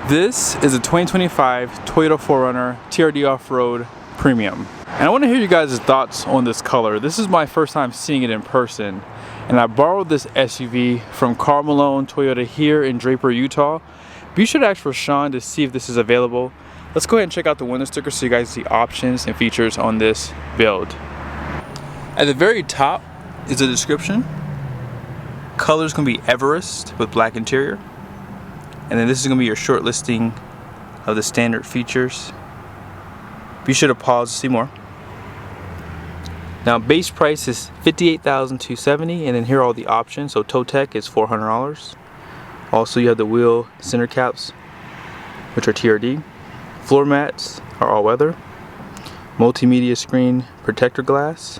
This is a 2025 Toyota 4Runner TRD Off-Road Premium. And I want to hear you guys' thoughts on this color. This is my first time seeing it in person. And I borrowed this SUV from Karl Malone Toyota here in Draper, Utah. Be sure to ask for Sean to see if this is available. Let's go ahead and check out the window sticker so you guys see options and features on this build. At the very top is a description. Color is going to be Everest with black interior. And then this is going to be your short listing of the standard features. Be sure to pause to see more. Now base price is $58,270, and then here are all the options. So CARMTEK is $400. Also you have the wheel center caps, which are TRD. Floor mats are all weather. Multimedia screen protector glass.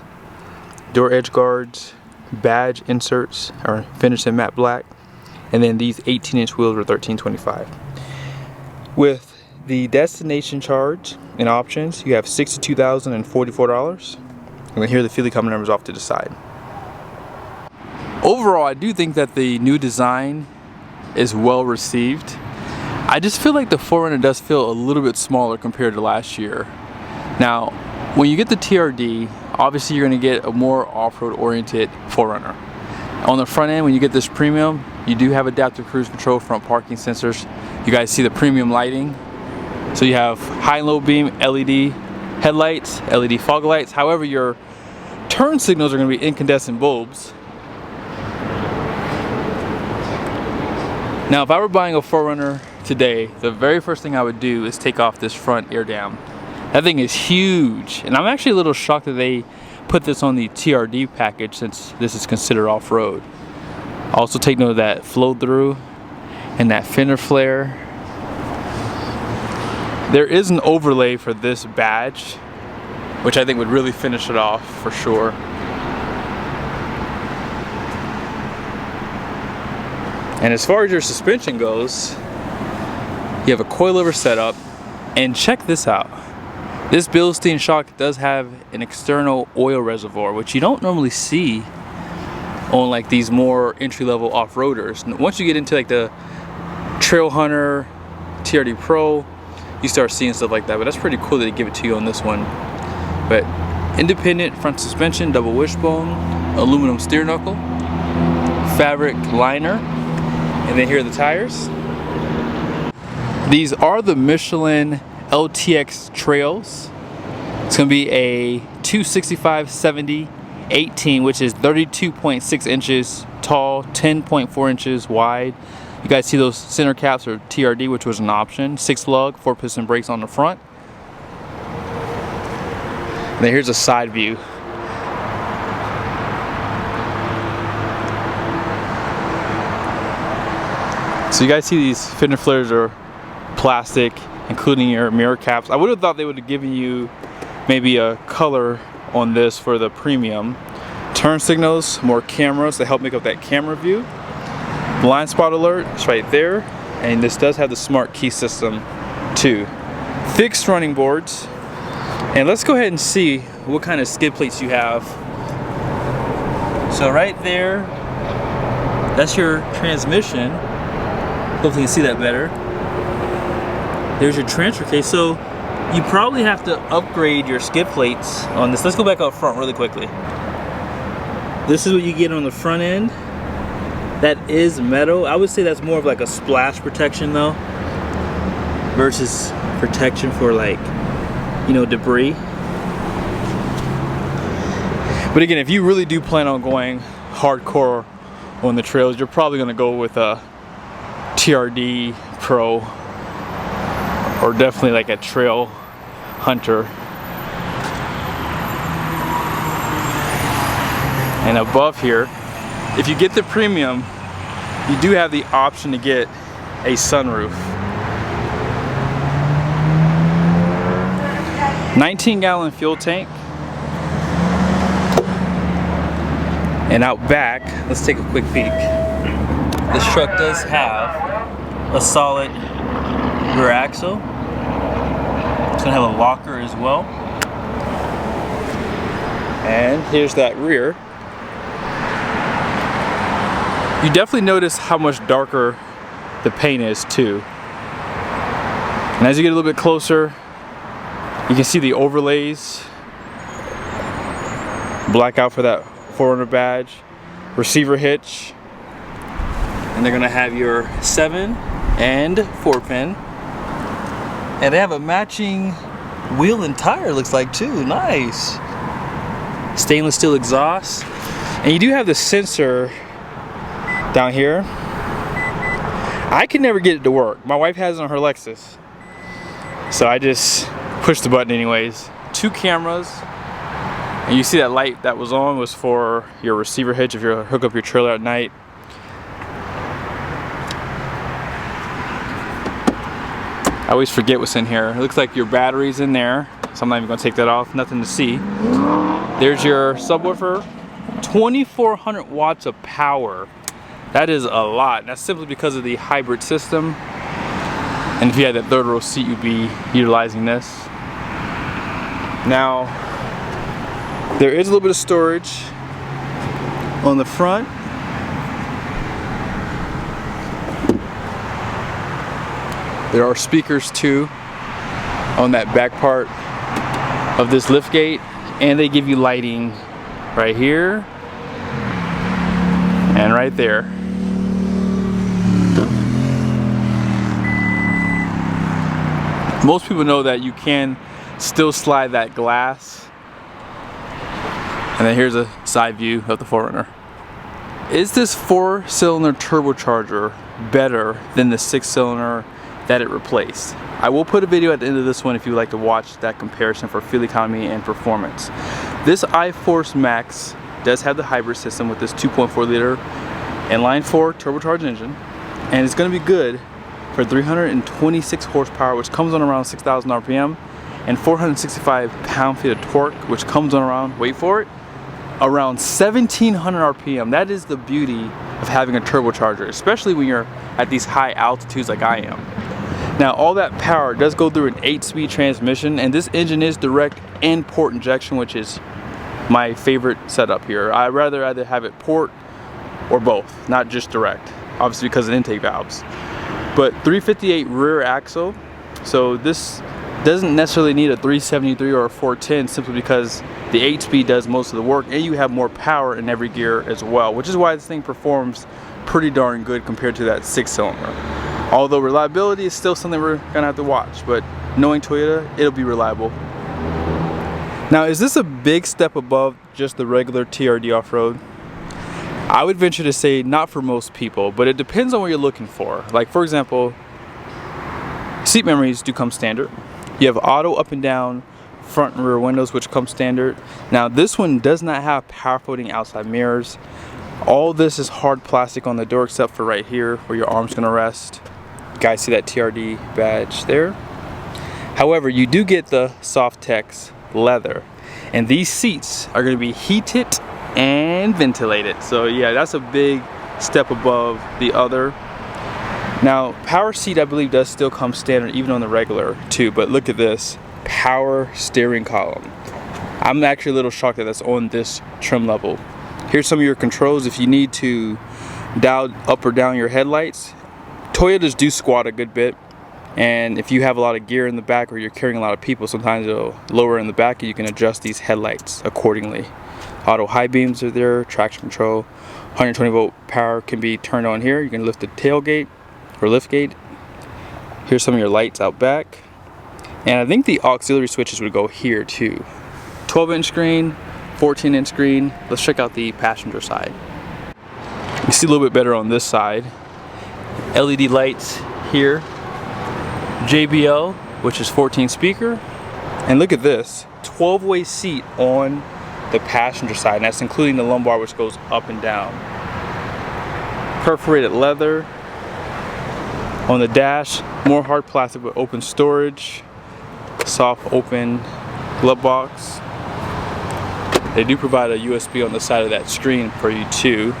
Door edge guards, badge inserts are finished in matte black. And then these 18-inch wheels were $1325. With the destination charge and options, you have $62,044. And then here are the fuel economy numbers off to the side. Overall, I do think that the new design is well received. I just feel like the 4Runner does feel a little bit smaller compared to last year. Now, when you get the TRD, obviously you're going to get a more off-road oriented 4Runner. On the front end, when you get this Premium, you do have adaptive cruise control, front parking sensors. You guys see the premium lighting. So you have high and low beam LED headlights, LED fog lights. However, your turn signals are going to be incandescent bulbs. Now, if I were buying a 4Runner today, the very first thing I would do is take off this front air dam. That thing is huge, and I'm actually a little shocked that they put this on the TRD package since this is considered off-road. Also take note of that flow through and that fender flare. There is an overlay for this badge, which I think would really finish it off for sure. And as far as your suspension goes, you have a coilover setup, and check this out. This Bilstein shock does have an external oil reservoir, which you don't normally see on like these more entry-level off-roaders. Once you get into like the Trail Hunter, TRD Pro, you start seeing stuff like that, but that's pretty cool that they give it to you on this one. But independent front suspension, double wishbone, aluminum steer knuckle, fabric liner, and then here are the tires. These are the Michelin LTX trails. It's going to be a 265/70/18, which is 32.6 inches tall, 10.4 inches wide. You guys see those center caps are TRD, which was an option. 6 lug, 4-piston brakes on the front. And then here's a side view. So you guys see these fender flares are plastic, including your mirror caps. I would have thought they would have given you maybe a color on this for the Premium. Turn signals, more cameras to help make up that camera view. Blind spot alert is right there, and this does have the smart key system too. Fixed running boards, and let's go ahead and see what kind of skid plates you have. So right there, that's your transmission. Hopefully you can see that better. There's your transfer case. So you probably have to upgrade your skid plates on this. Let's go back up front really quickly. This is what you get on the front end. That is metal. I would say that's more of like a splash protection though, versus protection for like, you know, debris. But again, if you really do plan on going hardcore on the trails, you're probably going to go with a TRD Pro, or definitely like a Trail Hunter. And above here, if you get the Premium, you do have the option to get a sunroof. 19-gallon fuel tank. And out back, let's take a quick peek. This truck does have a solid rear axle. It's gonna have a locker as well. And here's that rear. You definitely notice how much darker the paint is too. And as you get a little bit closer, you can see the overlays. Blackout for that 4Runner badge. Receiver hitch. And they're gonna have your 7 and 4 pin. And they have a matching wheel and tire, looks like, too. Nice. Stainless steel exhaust. And you do have the sensor down here. I can never get it to work. My wife has it on her Lexus. So I just push the button anyways. 2 cameras. And you see that light that was on was for your receiver hitch if you hook up your trailer at night. I always forget what's in here. It looks like your battery's in there. So I'm not even gonna take that off, nothing to see. There's your subwoofer. 2,400 watts of power. That is a lot. That's simply because of the hybrid system. And if you had that third row seat, you'd be utilizing this. Now, there is a little bit of storage on the front. There are speakers too on that back part of this lift gate, and they give you lighting right here and right there. Most people know that you can still slide that glass. And then here's a side view of the 4Runner. Is this 4-cylinder turbocharger better than the 6-cylinder that it replaced? I will put a video at the end of this one if you'd like to watch that comparison for fuel economy and performance. This iForce Max does have the hybrid system with this 2.4 liter inline 4 turbocharged engine, and it's going to be good for 326 horsepower, which comes on around 6,000 RPM, and 465 pound-feet of torque, which comes on around, wait for it, around 1,700 RPM. That is the beauty of having a turbocharger, especially when you're at these high altitudes like I am. Now, all that power does go through an 8-speed transmission, and this engine is direct and port injection, which is my favorite setup here. I'd rather either have it port or both, not just direct, obviously because of intake valves. But 358 rear axle, so this doesn't necessarily need a 373 or a 410 simply because the 8-speed does most of the work, and you have more power in every gear as well, which is why this thing performs pretty darn good compared to that 6-cylinder. Although reliability is still something we're gonna have to watch, but knowing Toyota, it'll be reliable. Now, is this a big step above just the regular TRD off-road? I would venture to say not for most people, but it depends on what you're looking for. Like, for example, seat memories do come standard. You have auto up and down front and rear windows, which come standard. Now, this one does not have power folding outside mirrors. All this is hard plastic on the door except for right here where your arm's gonna rest. You guys see that TRD badge there? However, you do get the Softex leather, and these seats are gonna be heated and ventilated. So yeah, that's a big step above the other. Now, power seat I believe does still come standard even on the regular too, but look at this, power steering column. I'm actually a little shocked that that's on this trim level. Here's some of your controls if you need to dial up or down your headlights. Toyotas do squat a good bit, and if you have a lot of gear in the back or you're carrying a lot of people, sometimes it'll lower in the back and you can adjust these headlights accordingly. Auto high beams are there, traction control, 120 volt power can be turned on here. You can lift the tailgate or lift gate. Here's some of your lights out back. And I think the auxiliary switches would go here too. 12-inch screen, 14-inch screen. Let's check out the passenger side. You see a little bit better on this side. LED lights here. JBL, which is 14 speaker. And look at this, 12-way seat on the passenger side, and that's including the lumbar, which goes up and down. Perforated leather on the dash, more hard plastic with open storage, soft open glove box. They do provide a USB on the side of that screen for you too.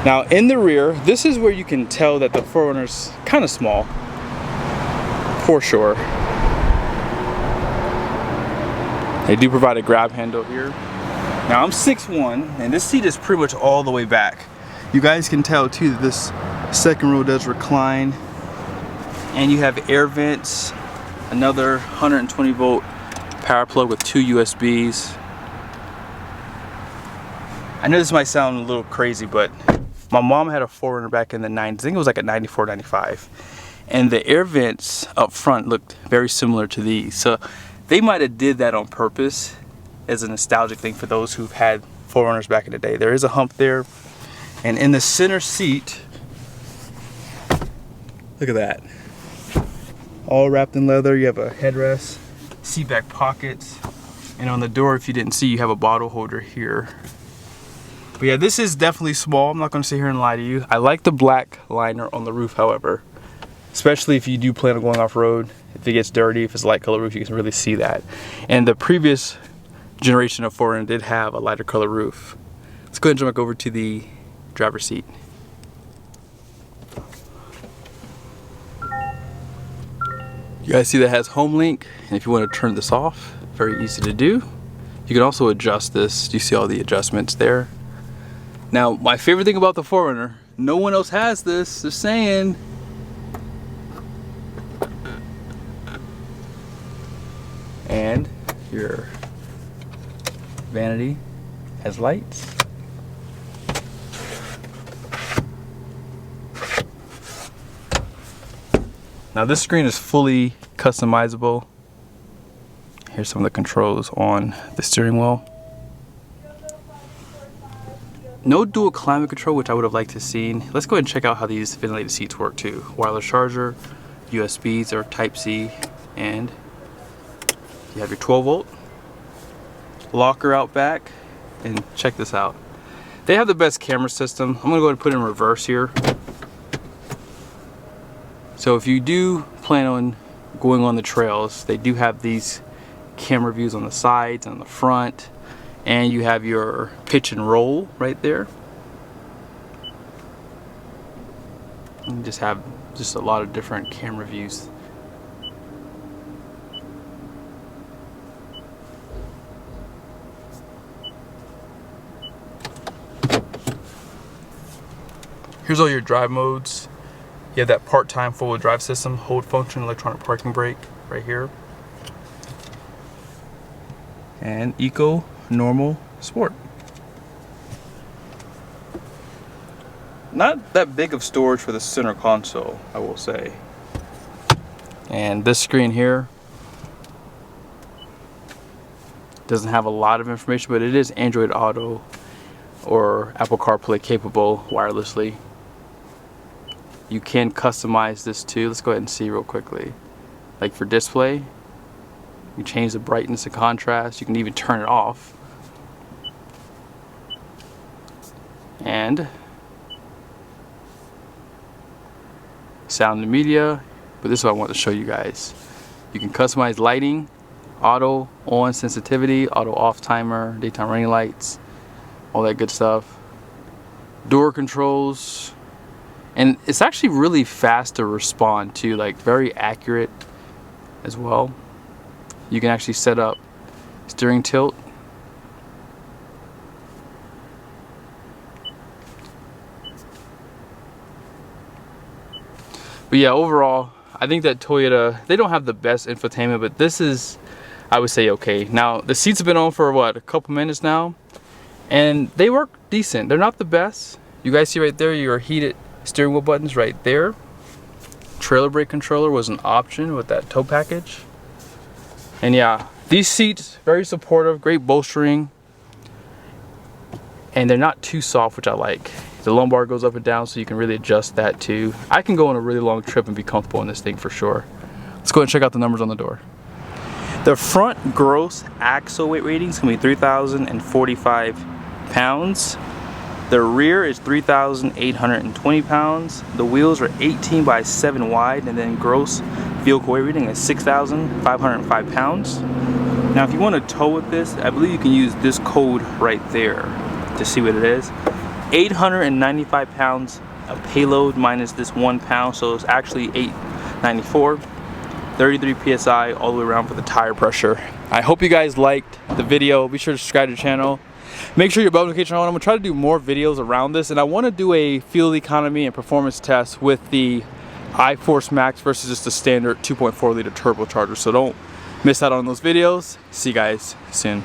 Now in the rear, this is where you can tell that the 4Runner's kind of small, for sure. They do provide a grab handle here. Now I'm 6'1", and this seat is pretty much all the way back. You guys can tell too that this second row does recline. And you have air vents, another 120 volt power plug with 2 USBs. I know this might sound a little crazy, but my mom had a 4Runner back in the 90s. I think it was like a 94, 95. And the air vents up front looked very similar to these. So they might have did that on purpose as a nostalgic thing for those who've had 4Runners back in the day. There is a hump there. And in the center seat, look at that. All wrapped in leather. You have a headrest, seat back pockets. And on the door, if you didn't see, you have a bottle holder here. But yeah, this is definitely small. I'm not going to sit here and lie to you. I like the black liner on the roof, however. Especially if you do plan on going off-road. If it gets dirty, if it's a light color roof, you can really see that. And the previous generation of 4Runner did have a lighter color roof. Let's go ahead and jump back over to the driver's seat. You guys see that has home link, and if you want to turn this off, very easy to do. You can also adjust this. You see all the adjustments there. Now, my favorite thing about the 4Runner, no one else has this, just saying. And your vanity has lights. Now this screen is fully customizable. Here's some of the controls on the steering wheel. No dual climate control, which I would have liked to have seen. Let's go ahead and check out how these ventilated seats work too. Wireless charger, USBs or Type-C, and you have your 12 volt locker out back. And check this out. They have the best camera system. I'm gonna go ahead and put it in reverse here. So if you do plan on going on the trails, they do have these camera views on the sides and on the front, and you have your pitch and roll right there. You just have a lot of different camera views. Here's all your drive modes. You have that part-time four-wheel drive system, hold function, electronic parking brake right here. And eco, normal, sport. Not that big of storage for the center console, I will say. And this screen here doesn't have a lot of information, but it is Android Auto or Apple CarPlay capable wirelessly. You can customize this too. Let's go ahead and see real quickly. Like for display, you change the brightness and contrast. You can even turn it off. And sound and media, but this is what I want to show you guys. You can customize lighting, auto on sensitivity, auto off timer, daytime running lights, all that good stuff. Door controls. And it's actually really fast to respond to, like very accurate as well. You can actually set up steering tilt. But yeah, overall, I think that Toyota, they don't have the best infotainment, but this is, I would say, okay. Now, the seats have been on for what, a couple minutes now? And they work decent. They're not the best. You guys see right there your heated steering wheel buttons right there. Trailer brake controller was an option with that tow package. And yeah, these seats, very supportive, great bolstering. And they're not too soft, which I like. The lumbar goes up and down, so you can really adjust that too. I can go on a really long trip and be comfortable in this thing for sure. Let's go ahead and check out the numbers on the door. The front gross axle weight rating is going to be 3,045 pounds. The rear is 3,820 pounds. The wheels are 18 by 7 wide, and then gross vehicle weight rating is 6,505 pounds. Now, if you want to tow with this, I believe you can use this code right there to see what it is. 895 pounds of payload minus this 1 pound, so it's actually 894. 33 psi all the way around for the tire pressure. I hope you guys liked the video. Be sure to subscribe to the channel. Make sure your bell notification on. I'm gonna try to do more videos around this, and I want to do a fuel economy and performance test with the iForce Max versus just a standard 2.4 liter turbocharger. So don't miss out on those videos. See you guys soon.